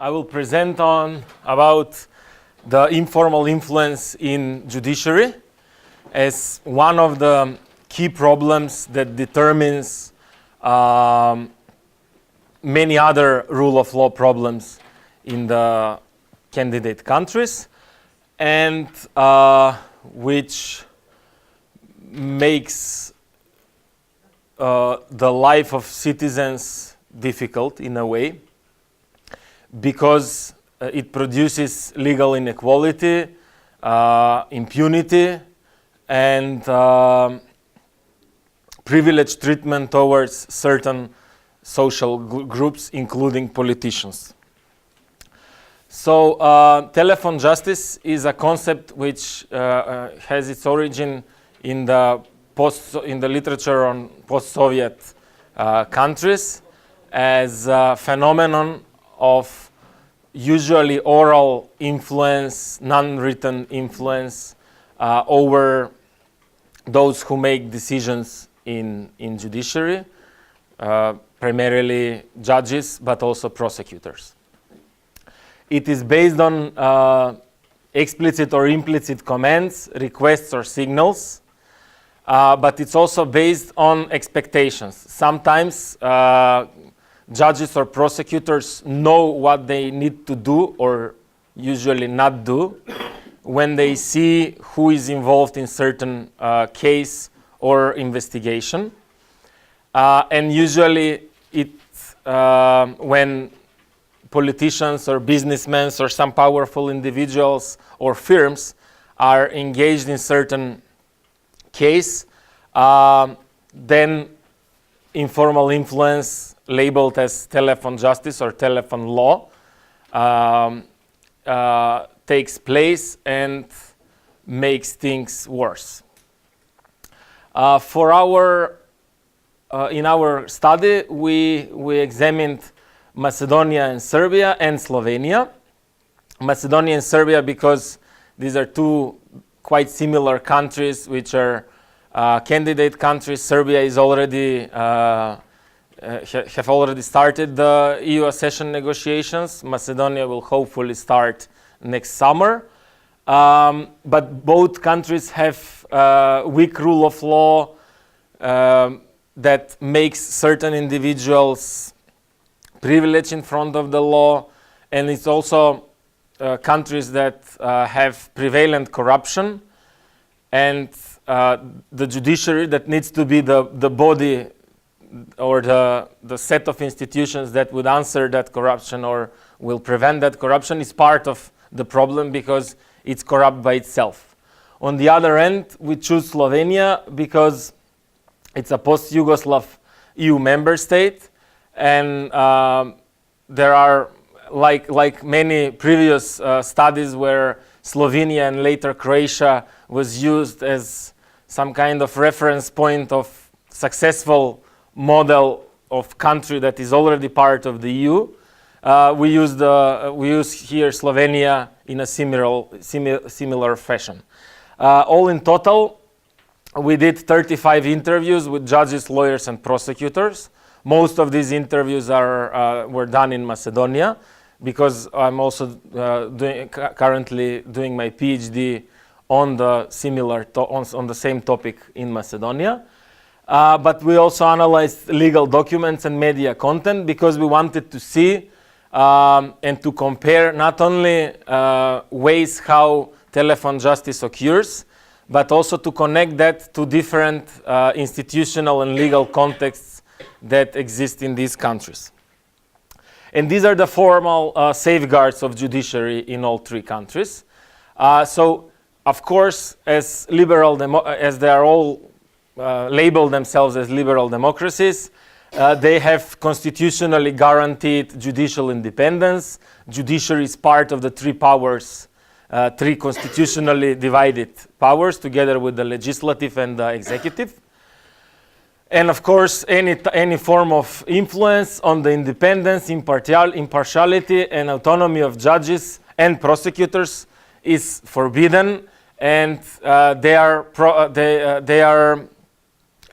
I will present about the informal influence in judiciary as one of the key problems that determines many other rule of law problems in the candidate countries, and which makes the life of citizens difficult in a way, because it produces legal inequality, impunity, and privileged treatment towards certain social groups, including politicians. So telephone justice is a concept which has its origin in the literature on post-Soviet countries as a phenomenon of usually oral influence, non-written influence over those who make decisions in judiciary, primarily judges, but also prosecutors. It is based on explicit or implicit commands, requests or signals, but it's also based on expectations. Sometimes judges or prosecutors know what they need to do or usually not do when they see who is involved in certain case or investigation. And usually when politicians or businessmen or some powerful individuals or firms are engaged in certain case, then informal influence, labeled as telephone justice or telephone law, takes place and makes things worse. In our study, we examined Macedonia and Serbia and Slovenia. Macedonia and Serbia because these are two quite similar countries which are candidate countries. Serbia is already have already started the EU accession negotiations. Macedonia will hopefully start next summer. But both countries have weak rule of law that makes certain individuals privileged in front of the law, and it's also countries that have prevalent corruption, and the judiciary that needs to be the body or the set of institutions that would answer that corruption or will prevent that corruption is part of the problem because it's corrupt by itself. On the other end, we choose Slovenia because it's a post-Yugoslav EU member state, and there are, like many previous studies where Slovenia and later Croatia was used as some kind of reference point of successful model of country that is already part of the EU. We use here Slovenia in a similar fashion. All in total, we did 35 interviews with judges, lawyers, and prosecutors. Most of these interviews were done in Macedonia because I'm also currently doing my PhD on the on the same topic in Macedonia. But we also analyzed legal documents and media content because we wanted to see and to compare not only ways how telephone justice occurs, but also to connect that to different institutional and legal contexts that exist in these countries. And these are the formal safeguards of judiciary in all three countries. So, of course, as they are all label themselves as liberal democracies, they have constitutionally guaranteed judicial independence. Judiciary is part of the three powers, three constitutionally divided powers, together with the legislative and the executive. And of course, any form of influence on the independence, impartiality, and autonomy of judges and prosecutors is forbidden, and they are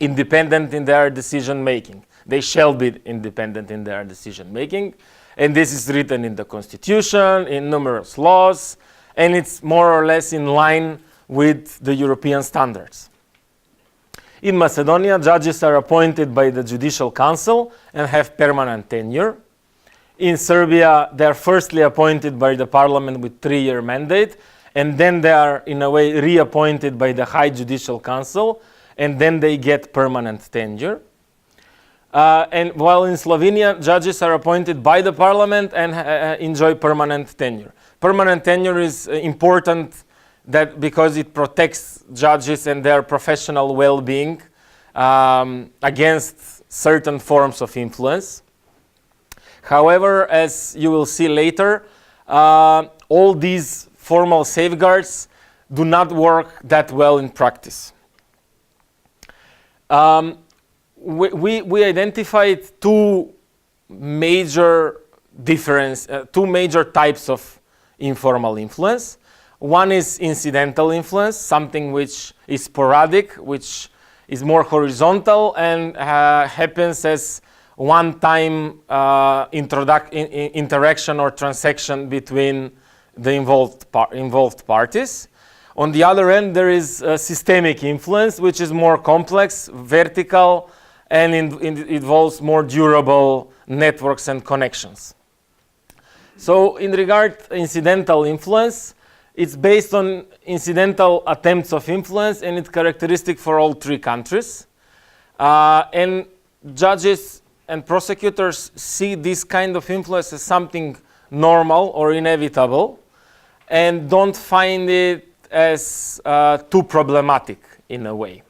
independent in their decision making. They shall be independent in their decision making, And this is written in the constitution, in numerous laws, and it's more or less in line with the European standards. In Macedonia, judges are appointed by the Judicial Council and have permanent tenure. In Serbia, they are firstly appointed by the parliament with 3-year mandate, and then they are, in a way, reappointed by the High Judicial Council, and then they get permanent tenure. And while in Slovenia, judges are appointed by the parliament and enjoy permanent tenure. Permanent tenure is important because it protects judges and their professional well-being against certain forms of influence. However, as you will see later, all these formal safeguards do not work that well in practice. We identified two major types of informal influence. One is incidental influence, something which is sporadic, which is more horizontal and happens as one-time interaction or transaction between the involved parties. On the other end, there is systemic influence, which is more complex, vertical, and involves more durable networks and connections. So in regard to incidental influence, it's based on incidental attempts of influence, and it's characteristic for all 3 countries. And judges and prosecutors see this kind of influence as something normal or inevitable, and don't find it as too problematic in a way.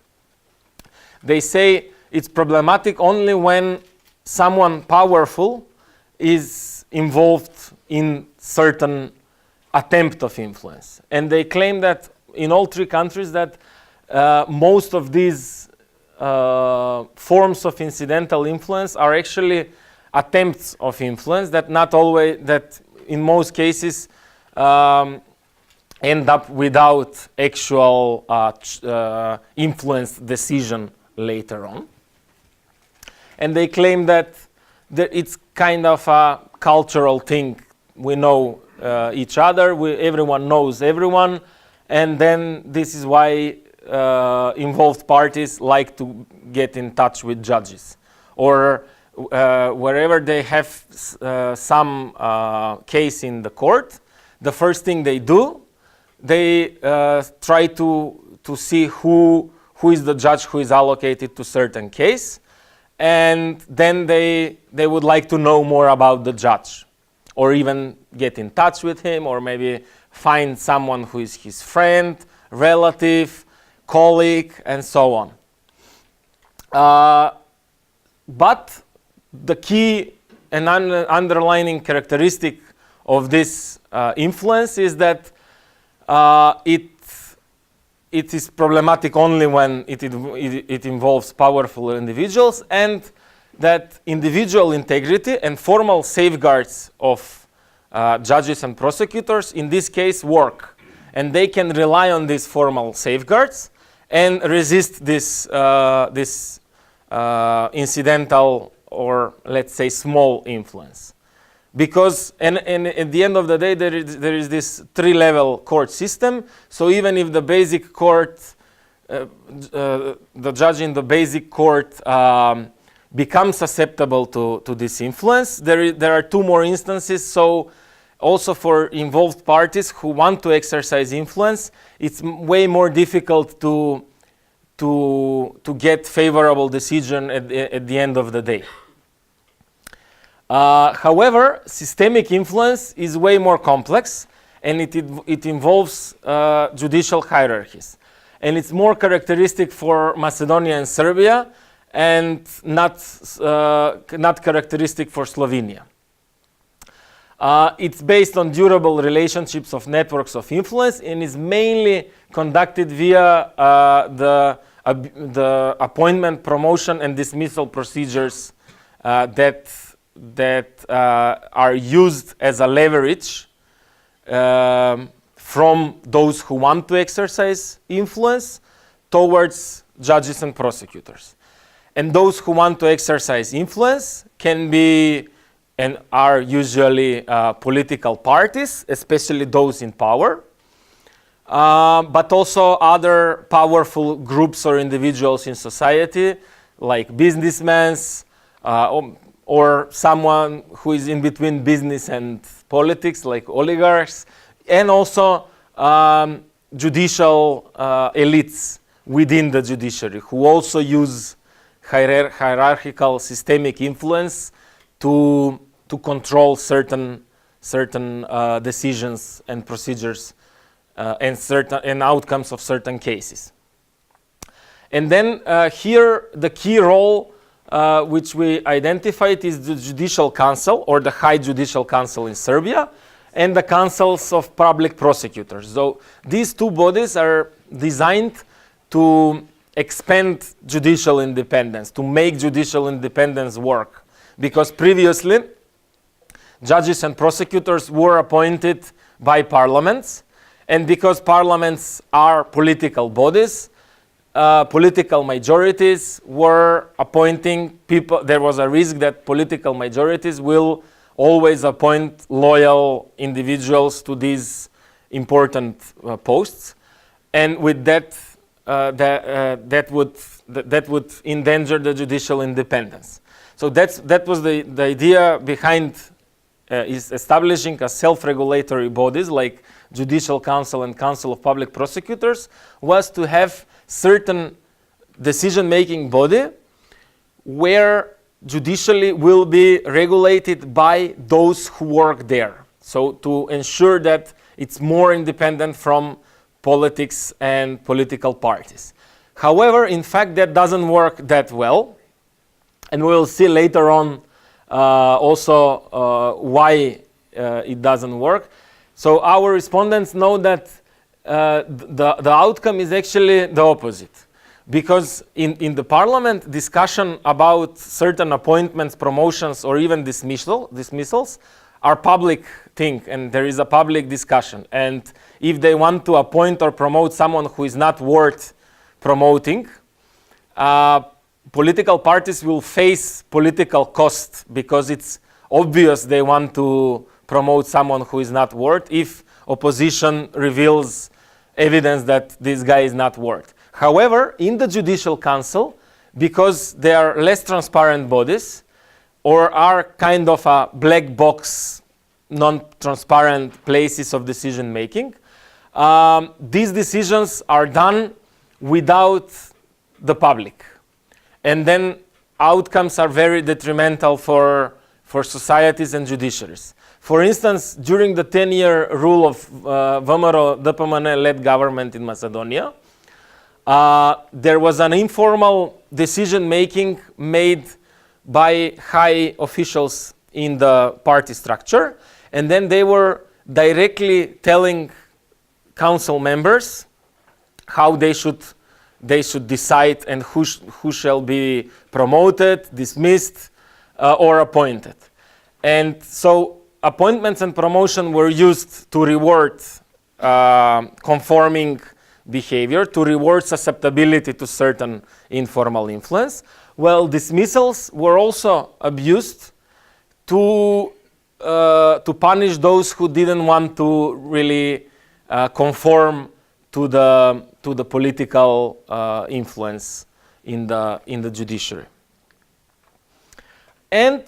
They say it's problematic only when someone powerful is involved in certain attempt of influence. And they claim that in all 3 countries that most of these forms of incidental influence are actually attempts of influence that not always, that in most cases end up without actual influence decision later on. And they claim that it's kind of a cultural thing. We know each other, everyone knows everyone, and then this is why involved parties like to get in touch with judges. Or wherever they have some case in the court, the first thing they do, they try to see who is the judge who is allocated to certain case, and then they would like to know more about the judge, or even get in touch with him, or maybe find someone who is his friend, relative, colleague, and so on. But the key and underlining characteristic of this influence is that it is problematic only when it involves powerful individuals, and that individual integrity and formal safeguards of judges and prosecutors in this case work. And they can rely on these formal safeguards and resist this incidental, or let's say small influence. Because and at the end of the day, there is this 3-level court system. So even if the basic court, the judge in the basic court becomes susceptible to this influence, there are 2 more instances. So also for involved parties who want to exercise influence, it's way more difficult to get favorable decision at the end of the day. However, systemic influence is way more complex, and it involves judicial hierarchies. And it's more characteristic for Macedonia and Serbia, and not characteristic for Slovenia. It's based on durable relationships of networks of influence, and is mainly conducted via the appointment, promotion, and dismissal procedures that are used as a leverage from those who want to exercise influence towards judges and prosecutors. And those who want to exercise influence can be and are usually political parties, especially those in power, but also other powerful groups or individuals in society, like businessmen, or someone who is in between business and politics, like oligarchs, and also judicial elites within the judiciary, who also use hierarchical systemic influence to control certain decisions and procedures and outcomes of certain cases. And then here the key role which we identified is the Judicial Council, or the High Judicial Council in Serbia, and the councils of public prosecutors. So these two bodies are designed to expand judicial independence, to make judicial independence work. Because previously, judges and prosecutors were appointed by parliaments, and because parliaments are political bodies, political majorities were appointing people. There was a risk that political majorities will always appoint loyal individuals to these important posts, and with that, that would endanger the judicial independence. So that was the idea behind is establishing a self-regulatory bodies like Judicial Council and Council of Public Prosecutors, was to have certain decision-making body where judicially will be regulated by those who work there. So to ensure that it's more independent from politics and political parties. However, in fact, that doesn't work that well. And we'll see later on also why it doesn't work. So our respondents know that the outcome is actually the opposite. Because in the parliament, discussion about certain appointments, promotions, or even dismissals are public thing, and there is a public discussion. And if they want to appoint or promote someone who is not worth promoting, political parties will face political cost, because it's obvious they want to promote someone who is not worth if opposition reveals evidence that this guy is not worth. However, in the Judicial Council, because they are less transparent bodies, or are kind of a black box, non-transparent places of decision making, these decisions are done without the public. And then outcomes are very detrimental for societies and judiciaries. For instance, during the 10-year rule of VMRO DPMNE-led government in Macedonia, there was an informal decision-making made by high officials in the party structure, and then they were directly telling council members how they should decide and who shall be promoted, dismissed, or appointed. And so appointments and promotion were used to reward conforming behavior, to reward susceptibility to certain informal influence. Well, dismissals were also abused to punish those who didn't want to really conform to the political influence in the judiciary. And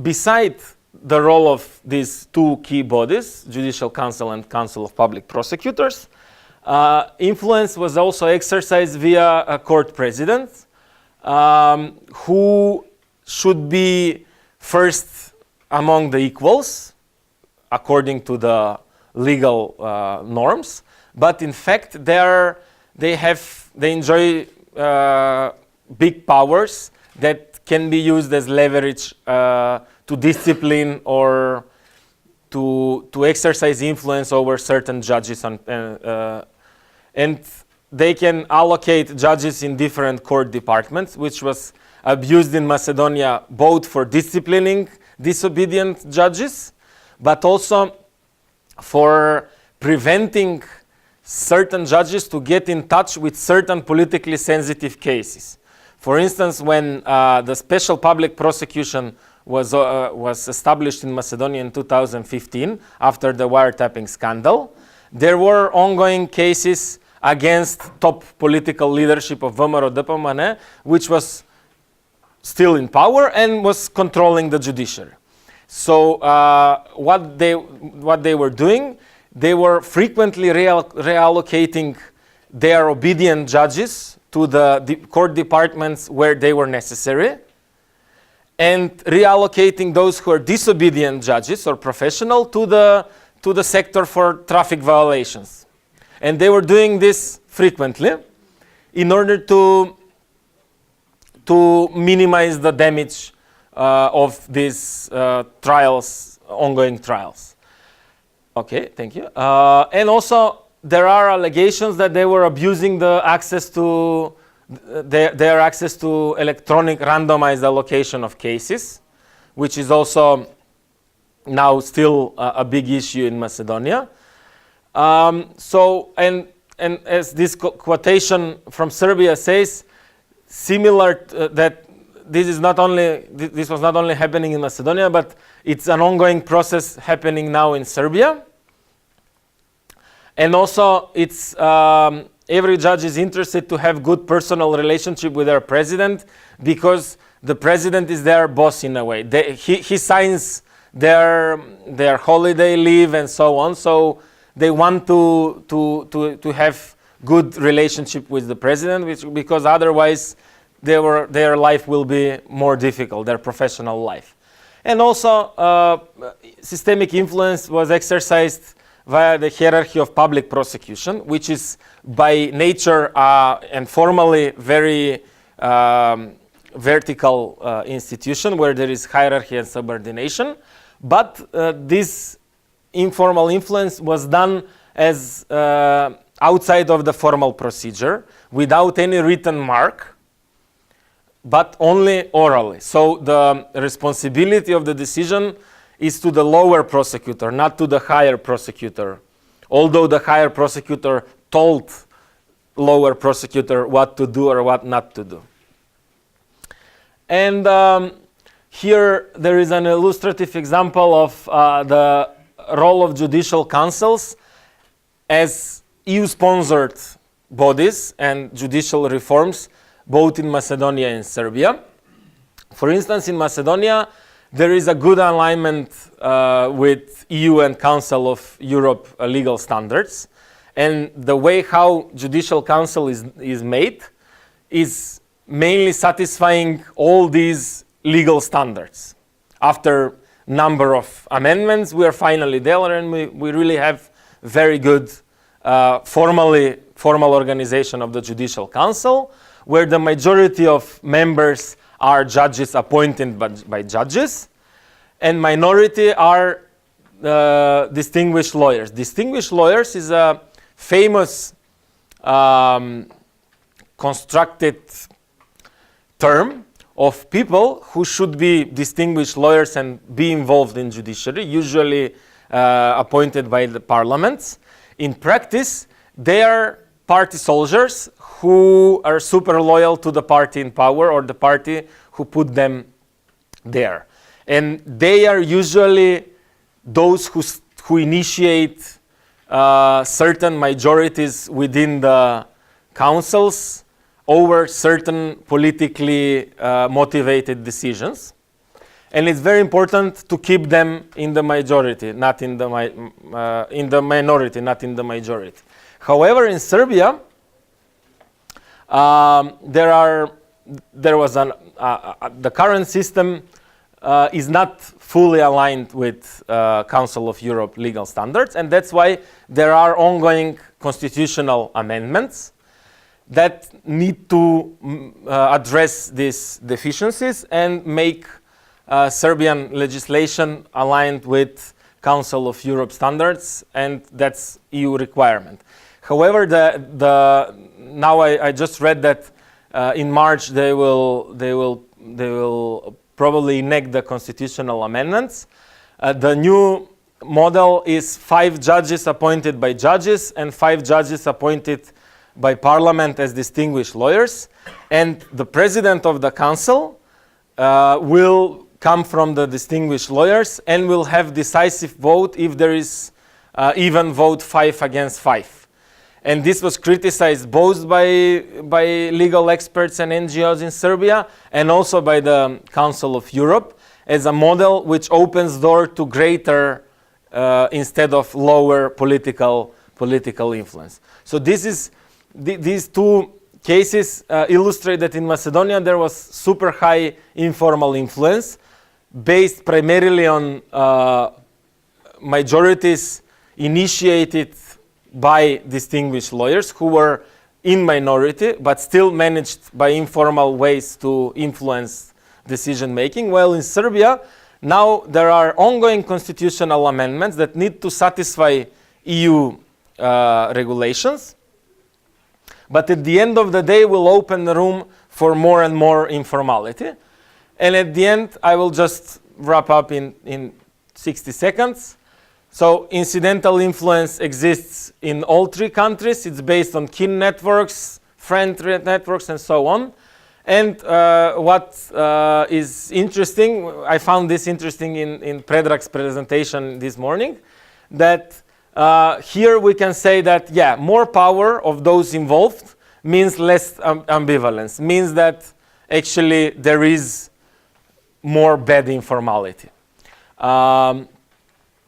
beside the role of these two key bodies, Judicial Council and Council of Public Prosecutors, influence was also exercised via a court president, who should be first among the equals, according to the legal norms. But in fact, they enjoy big powers that can be used as leverage to discipline or to exercise influence over certain judges, and they can allocate judges in different court departments, which was abused in Macedonia both for disciplining disobedient judges, but also for preventing certain judges to get in touch with certain politically sensitive cases. For instance, when the special public prosecution was established in Macedonia in 2015 after the wiretapping scandal. There were ongoing cases against top political leadership of VMRO-DPMNE, which was still in power and was controlling the judiciary. So what they were doing, they were frequently reallocating their obedient judges to the court departments where they were necessary, and reallocating those who are disobedient judges or professional to the sector for traffic violations. And they were doing this frequently in order to minimize the damage of these ongoing trials. Okay, thank you. And also, there are allegations that they were abusing their access to electronic randomized allocation of cases, which is also now still a big issue in Macedonia. And as this quotation from Serbia says, similar that this was not only happening in Macedonia, but it's an ongoing process happening now in Serbia. And also, it's every judge is interested to have good personal relationship with their president, because the president is their boss in a way. He signs their holiday leave and so on. So they want to have good relationship with the president, because otherwise their life will be more difficult, their professional life. And also, systemic influence was exercised via the hierarchy of public prosecution, which is by nature and formally very vertical institution where there is hierarchy and subordination. But this informal influence was done as outside of the formal procedure, without any written mark, but only orally. So the responsibility of the decision is to the lower prosecutor, not to the higher prosecutor, although the higher prosecutor told lower prosecutor what to do or what not to do. And here there is an illustrative example of the role of judicial councils as EU-sponsored bodies and judicial reforms, both in Macedonia and Serbia. For instance, in Macedonia, there is a good alignment with EU and Council of Europe legal standards. And the way how Judicial Council is made is mainly satisfying all these legal standards. After number of amendments, we are finally there, and we really have very good formal organization of the Judicial Council, where the majority of members are judges appointed by judges, and minority are distinguished lawyers. Distinguished lawyers is a famous constructed term of people who should be distinguished lawyers and be involved in judiciary, usually appointed by the parliaments. In practice, they are party soldiers who are super loyal to the party in power or the party who put them there. And they are usually those who initiate certain majorities within the councils over certain politically motivated decisions. And it's very important to keep them in the majority, not in the minority, not in the majority. However, in Serbia, the current system is not fully aligned with Council of Europe legal standards, and that's why there are ongoing constitutional amendments that need to address these deficiencies and make Serbian legislation aligned with Council of Europe standards, and that's EU requirement. However, now I just read that in March they will probably enact the constitutional amendments. The new model is 5 judges appointed by judges and 5 judges appointed by parliament as distinguished lawyers, and the president of the council will come from the distinguished lawyers and will have decisive vote if there is even vote 5 against 5. And this was criticized both by legal experts and NGOs in Serbia and also by the Council of Europe as a model which opens door to greater instead of lower political influence. So these two cases illustrate that in Macedonia there was super high informal influence based primarily on majorities initiated by distinguished lawyers who were in minority but still managed by informal ways to influence decision making. While in Serbia, now there are ongoing constitutional amendments that need to satisfy EU regulations, but at the end of the day will open the room for more and more informality. And at the end, I will just wrap up in 60 seconds. So incidental influence exists in all 3 countries. It's based on kin networks, friend networks, and so on. And what is interesting, I found this interesting in Predrag's presentation this morning, that here we can say that, yeah, more power of those involved means less ambivalence, means that actually there is more bad informality.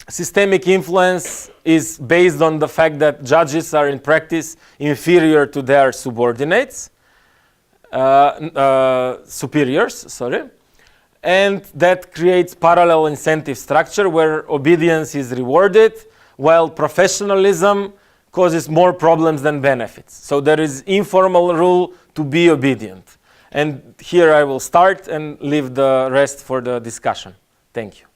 Systemic influence is based on the fact that judges are in practice inferior to their subordinates, superiors, and that creates parallel incentive structure where obedience is rewarded while professionalism causes more problems than benefits. So there is informal rule to be obedient. And here I will start and leave the rest for the discussion. Thank you.